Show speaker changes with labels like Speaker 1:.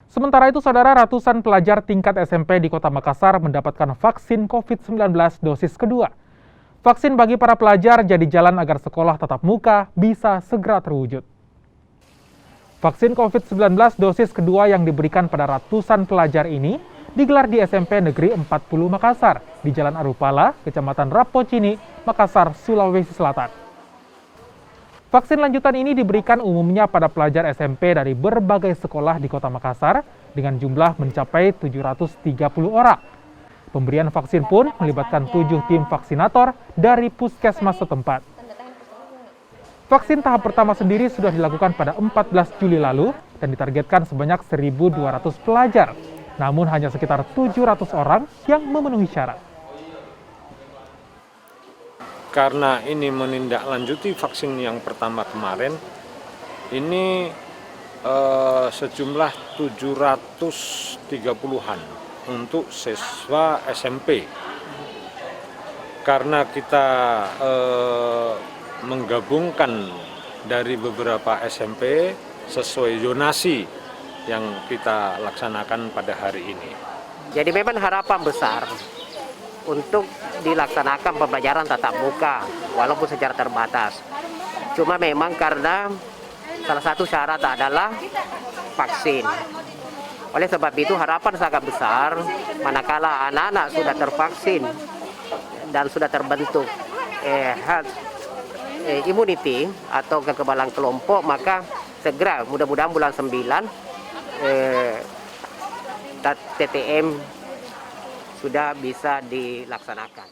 Speaker 1: Sementara itu, saudara, ratusan pelajar tingkat SMP di Kota Makassar mendapatkan vaksin COVID-19 dosis kedua. Vaksin bagi para pelajar jadi jalan agar sekolah tatap muka bisa segera terwujud. Vaksin COVID-19 dosis kedua yang diberikan pada ratusan pelajar ini digelar di SMP Negeri 40 Makassar di Jalan Arupala, Kecamatan Rapocini, Makassar, Sulawesi Selatan. Vaksin lanjutan ini diberikan umumnya pada pelajar SMP dari berbagai sekolah di Kota Makassar dengan jumlah mencapai 730 orang. Pemberian vaksin pun melibatkan 7 tim vaksinator dari puskesmas setempat. Vaksin tahap pertama sendiri sudah dilakukan pada 14 Juli lalu dan ditargetkan sebanyak 1.200 pelajar. Namun hanya sekitar 700 orang yang memenuhi syarat.
Speaker 2: Karena ini menindaklanjuti vaksin yang pertama kemarin, ini sejumlah 730-an untuk siswa SMP. Karena kita menggabungkan dari beberapa SMP sesuai zonasi yang kita laksanakan pada hari ini.
Speaker 3: Jadi memang harapan besar untuk dilaksanakan pembelajaran tatap muka walaupun secara terbatas. Cuma memang karena salah satu syarat adalah vaksin. Oleh sebab itu harapan sangat besar manakala anak-anak sudah tervaksin dan sudah terbentuk herd immunity atau kekebalan kelompok, maka segera mudah-mudahan bulan 9 TTM sudah bisa dilaksanakan.